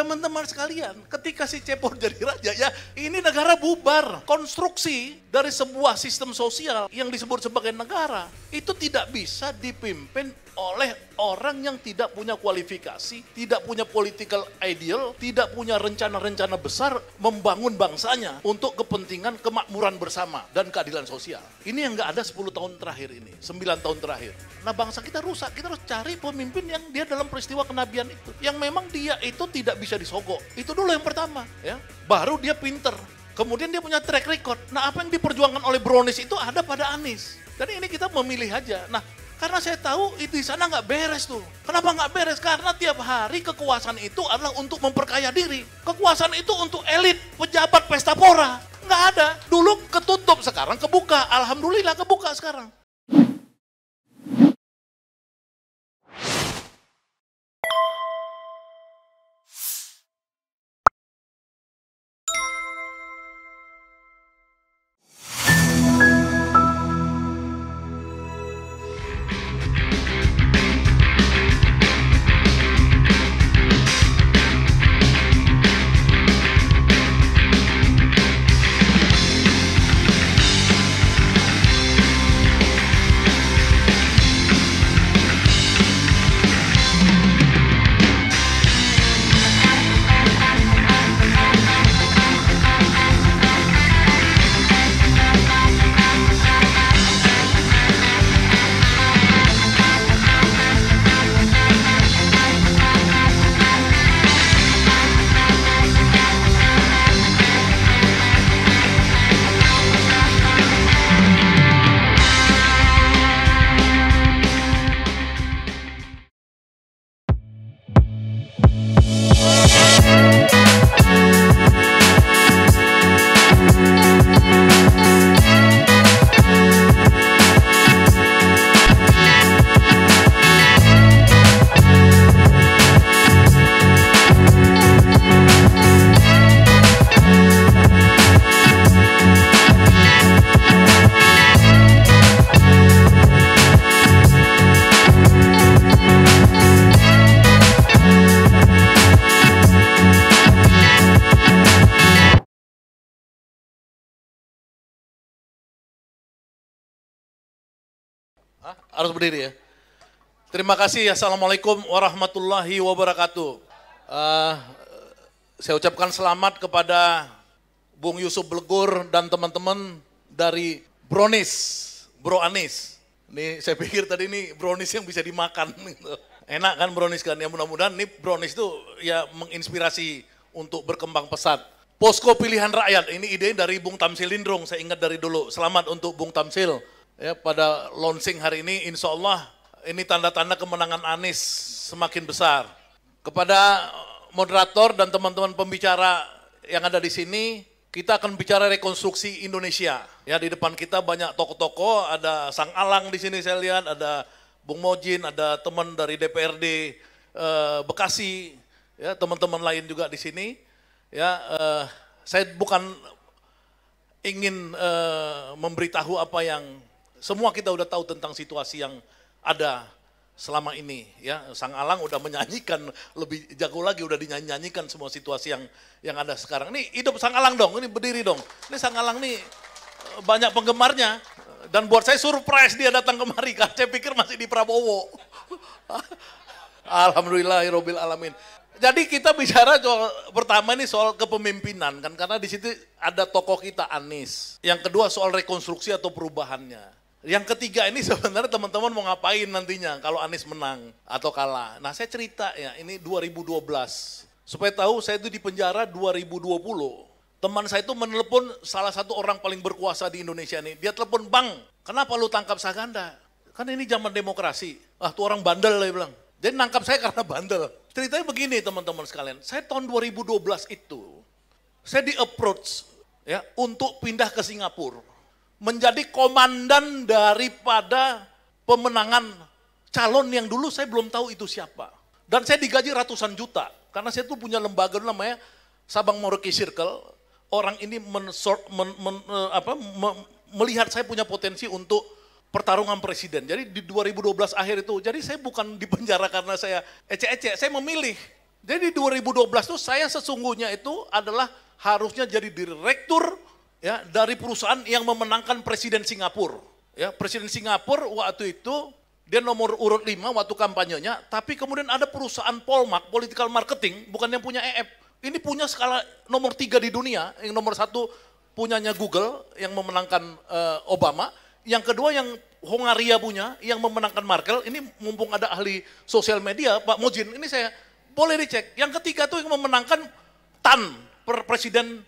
Teman-teman sekalian, ketika si Cepor jadi raja, ya ini negara bubar. Konstruksi dari sebuah sistem sosial yang disebut sebagai negara, itu tidak bisa dipimpin oleh orang yang tidak punya kualifikasi, tidak punya political ideal, tidak punya rencana-rencana besar membangun bangsanya untuk kepentingan kemakmuran bersama dan keadilan sosial. Ini yang nggak ada 10 tahun terakhir ini, 9 tahun terakhir. Nah bangsa kita rusak, kita harus cari pemimpin yang dia dalam peristiwa kenabian itu. Yang memang dia itu tidak bisa disogok. Itu dulu yang pertama. Ya. Baru dia pinter. Kemudian dia punya track record. Nah apa yang diperjuangkan oleh Bronis itu ada pada Anies. Jadi ini kita memilih aja. Nah karena saya tahu itu di sana nggak beres tuh. Kenapa nggak beres? Karena tiap hari kekuasaan itu adalah untuk memperkaya diri. Kekuasaan itu untuk elit, pejabat, pesta pora. Nggak ada. Dulu ketutup, sekarang kebuka. Alhamdulillah kebuka sekarang. Harus berdiri ya. Terima kasih. Assalamualaikum warahmatullahi wabarakatuh. Saya ucapkan selamat kepada Bung Yusuf Blegur dan teman-teman dari Bronis, Bro Anies. Ini saya pikir tadi ini Bronis yang bisa dimakan. Gitu. Enak kan Bronis kan? Ya mudah-mudahan nih Bronis itu ya menginspirasi untuk berkembang pesat. Posko pilihan rakyat, ini ide dari Bung Tamsil Lindrung, saya ingat dari dulu. Selamat untuk Bung Tamsil. Ya, pada launching hari ini, insya Allah ini tanda-tanda kemenangan Anies semakin besar. Kepada moderator dan teman-teman pembicara yang ada di sini, kita akan bicara rekonstruksi Indonesia. Ya, di depan kita banyak tokoh-tokoh, ada Sang Alang di sini saya lihat, ada Bung Mojin, ada teman dari DPRD Bekasi, ya teman-teman lain juga di sini. Ya, saya bukan ingin memberitahu apa yang semua kita udah tahu tentang situasi yang ada selama ini, ya. Sang Alang udah menyanyikan lebih jago lagi, udah dinyanyikan semua situasi yang ada sekarang. Nih hidup Sang Alang dong, ini berdiri dong. Ini Sang Alang nih banyak penggemarnya dan buat saya surprise dia datang kemari kan. Saya pikir masih di Prabowo. Alhamdulillahirabbil alamin. Jadi kita bicara pertama ini soal kepemimpinan kan, karena di situ ada tokoh kita Anies. Yang kedua soal rekonstruksi atau perubahannya. Yang ketiga ini sebenarnya teman-teman mau ngapain nantinya kalau Anies menang atau kalah. Nah saya cerita ya, ini 2012. Supaya tahu saya itu di penjara 2020. Teman saya itu menelepon salah satu orang paling berkuasa di Indonesia ini. Dia telepon, "Bang, kenapa lu tangkap Saganda? Kan ini zaman demokrasi." Ah tuh orang bandel, dia bilang. Jadi nangkap saya karena bandel. Ceritanya begini teman-teman sekalian. Saya tahun 2012 itu, saya di-approach ya, untuk pindah ke Singapura. Menjadi komandan daripada pemenangan calon yang dulu saya belum tahu itu siapa. Dan saya digaji ratusan juta. Karena saya tuh punya lembaga namanya Sabang Merauke Circle. Orang ini melihat saya punya potensi untuk pertarungan presiden. Jadi di 2012 akhir itu, jadi saya bukan di penjara karena saya ecek-ecek, saya memilih Jadi 2012 itu saya sesungguhnya itu adalah harusnya jadi direktur ya dari perusahaan yang memenangkan Presiden Singapura. Ya, Presiden Singapura waktu itu dia nomor urut 5 waktu kampanyenya, tapi kemudian ada perusahaan Polmark, political marketing, bukan yang punya EF. Ini punya skala nomor 3 di dunia, yang nomor 1 punyanya Google yang memenangkan Obama, yang kedua yang Hongaria punya yang memenangkan Merkel. Ini mumpung ada ahli sosial media Pak Mojin, ini saya boleh dicek. Yang ketiga tuh yang memenangkan Tan, Presiden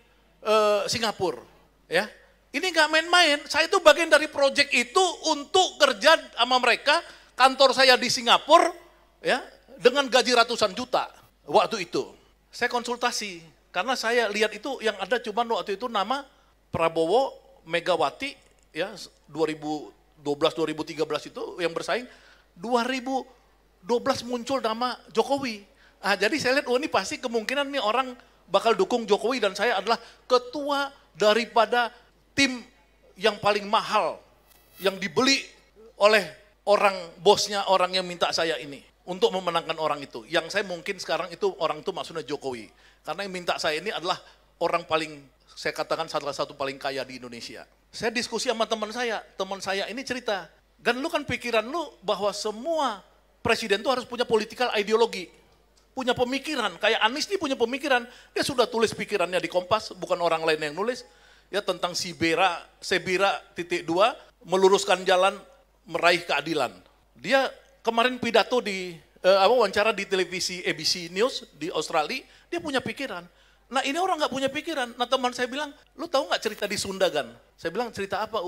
Singapura. Ya, ini nggak main-main. Saya itu bagian dari proyek itu untuk kerja sama mereka. Kantor saya di Singapura, ya, dengan gaji ratusan juta waktu itu. Saya konsultasi karena saya lihat itu yang ada cuma waktu itu nama Prabowo, Megawati, ya 2012-2013 itu yang bersaing. 2012 muncul nama Jokowi. Nah, jadi saya lihat, oh ini pasti kemungkinan nih orang bakal dukung Jokowi dan saya adalah ketua daripada tim yang paling mahal yang dibeli oleh orang bosnya, orang yang minta saya ini untuk memenangkan orang itu. Yang saya mungkin sekarang itu orang itu maksudnya Jokowi. Karena yang minta saya ini adalah orang paling, saya katakan salah satu paling kaya di Indonesia. Saya diskusi sama teman saya ini cerita, dan lu kan pikiran lu bahwa semua presiden itu harus punya political ideologi. Punya pemikiran, kayak Anies nih punya pemikiran, dia sudah tulis pikirannya di Kompas, bukan orang lain yang nulis, ya tentang Sebira .2, meluruskan jalan meraih keadilan. Dia kemarin pidato di wawancara di televisi ABC News di Australia, dia punya pikiran. Nah ini orang nggak punya pikiran. Nah teman saya bilang, lu tahu nggak cerita di Sunda kan? Saya bilang cerita apa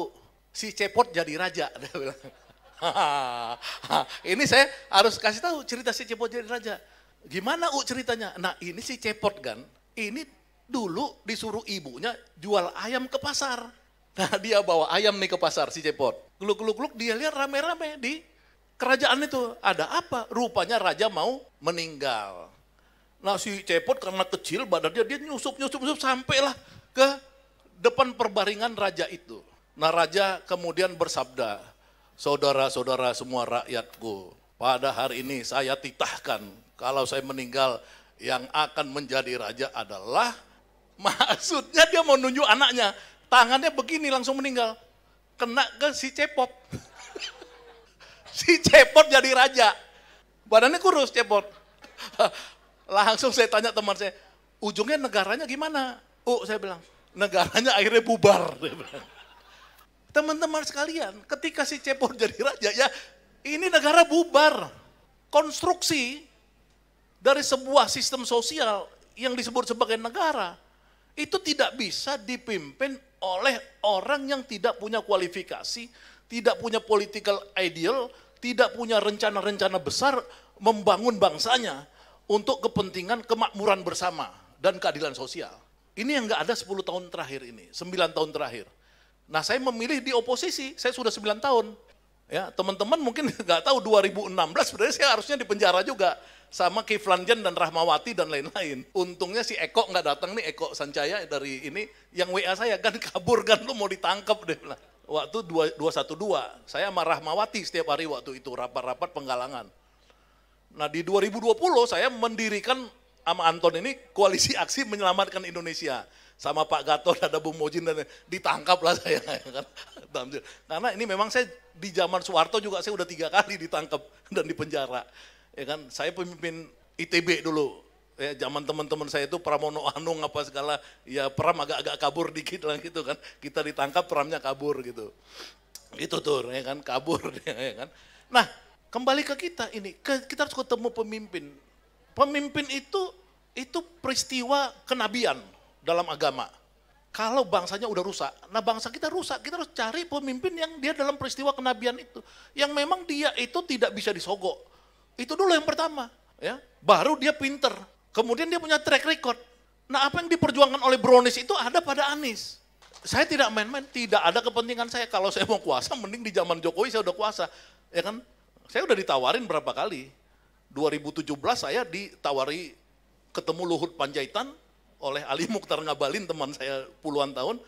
Si Cepot jadi raja, dia bilang. Ini saya harus kasih tahu cerita si Cepot jadi raja. Gimana ceritanya? Nah ini si Cepot kan, ini dulu disuruh ibunya jual ayam ke pasar. Nah dia bawa ayam nih ke pasar si Cepot. Gluk-gluk-gluk dia lihat rame-rame di kerajaan itu. Ada apa? Rupanya raja mau meninggal. Nah si Cepot karena kecil badannya dia nyusup sampailah ke depan perbaringan raja itu. Nah raja kemudian bersabda, saudara-saudara semua rakyatku, pada hari ini saya titahkan kalau saya meninggal yang akan menjadi raja adalah, maksudnya dia mau nunjuk anaknya, tangannya begini langsung meninggal, kena ke si Cepot. Si Cepot jadi raja, badannya kurus Cepot. Langsung saya tanya teman saya, ujungnya negaranya gimana? Saya bilang, negaranya akhirnya bubar. Teman-teman sekalian, ketika si Cepot jadi raja, ya ini negara bubar. Konstruksi dari sebuah sistem sosial yang disebut sebagai negara, itu tidak bisa dipimpin oleh orang yang tidak punya kualifikasi, tidak punya political ideal, tidak punya rencana-rencana besar membangun bangsanya untuk kepentingan kemakmuran bersama dan keadilan sosial. Ini yang nggak ada 10 tahun terakhir ini, 9 tahun terakhir. Nah saya memilih di oposisi, saya sudah 9 tahun. Ya, teman-teman mungkin nggak tahu 2016 sebenarnya saya harusnya di penjara juga sama Kiflan Zen dan Rahmawati dan lain-lain. Untungnya si Eko nggak datang nih, Eko Sancaya dari ini yang WA saya kan kabur kan, lu mau ditangkap deh. Waktu 212 saya sama Rahmawati setiap hari waktu itu rapat-rapat penggalangan. Nah di 2020 saya mendirikan sama Anton ini koalisi aksi menyelamatkan Indonesia. Sama Pak Gatot, ada Bung Mojin, dan ditangkap lah saya. Karena ini memang saya di zaman Soeharto juga saya udah 3 kali ditangkap dan dipenjara. Ya kan, saya pemimpin ITB dulu. Ya, zaman teman-teman saya itu Pramono Anung apa segala, ya Pram agak-agak kabur dikit lah gitu kan. Kita ditangkap, Pramnya kabur gitu. Itu tuh, ya kan, kabur. Ya kan. Nah, kembali ke kita ini, kita harus ketemu pemimpin. Pemimpin itu peristiwa kenabian dalam agama. Kalau bangsanya udah rusak, nah bangsa kita rusak, kita harus cari pemimpin yang dia dalam peristiwa kenabian itu, yang memang dia itu tidak bisa disogok. Itu dulu yang pertama, ya. Baru dia pinter, kemudian dia punya track record. Nah apa yang diperjuangkan oleh Brownies itu ada pada Anies. Saya tidak main-main, tidak ada kepentingan saya. Kalau saya mau kuasa, mending di zaman Jokowi saya udah kuasa, ya kan? Saya udah ditawarin berapa kali. 2017 saya ditawari ketemu Luhut Panjaitan oleh Ali Mukhtar Ngabalin, teman saya puluhan tahun,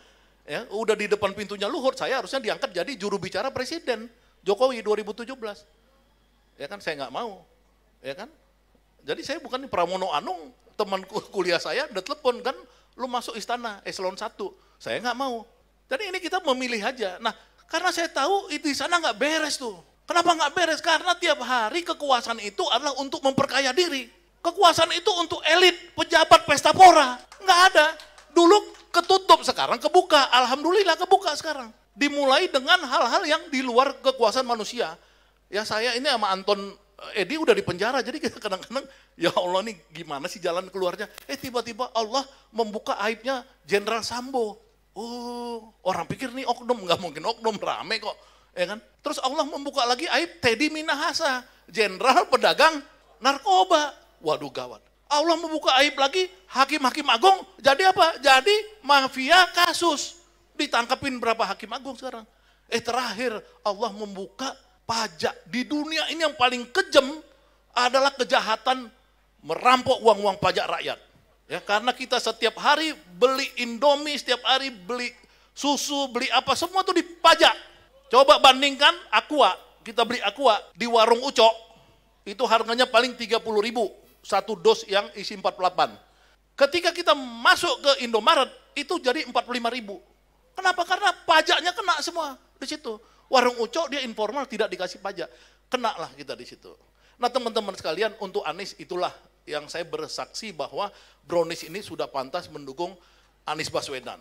ya udah di depan pintunya Luhut, saya harusnya diangkat jadi juru bicara Presiden Jokowi 2017, ya kan saya nggak mau, ya kan, Jadi saya bukan Pramono Anung, teman kuliah saya udah telepon kan, lu masuk istana eselon 1. Saya nggak mau. Jadi ini kita memilih aja. Nah, karena saya tahu itu di sana nggak beres tuh. Kenapa nggak beres? Karena tiap hari kekuasaan itu adalah untuk memperkaya diri. Kekuasaan itu untuk elit, pejabat, pesta pora. Nggak ada. Dulu ketutup, sekarang kebuka. Alhamdulillah kebuka sekarang. Dimulai dengan hal-hal yang di luar kekuasaan manusia. Ya saya ini sama Anton Edi udah di penjara, jadi kita kadang-kadang, ya Allah nih gimana sih jalan keluarnya. Tiba-tiba Allah membuka aibnya Jenderal Sambo. Oh, orang pikir nih oknum, nggak mungkin oknum, rame kok. Ya kan? Terus Allah membuka lagi aib Teddy Minahasa, Jenderal Pedagang Narkoba. Waduh gawat. Allah membuka aib lagi Hakim-Hakim Agung, jadi apa? Jadi mafia kasus. Ditangkapin berapa Hakim Agung sekarang. Terakhir Allah membuka pajak. Di dunia ini yang paling kejam adalah kejahatan merampok uang-uang pajak rakyat. Ya, karena kita setiap hari beli Indomie, setiap hari beli susu, beli apa, semua itu dipajak. Coba bandingkan Aqua, kita beli Aqua di warung Ucok, itu harganya paling 30.000, satu dos yang isi 48. Ketika kita masuk ke Indomaret, itu jadi 45.000. Kenapa? Karena pajaknya kena semua di situ. Warung Ucok dia informal tidak dikasih pajak. Kena lah kita di situ. Nah teman-teman sekalian, untuk Anies itulah yang saya bersaksi bahwa Brownies ini sudah pantas mendukung Anies Baswedan.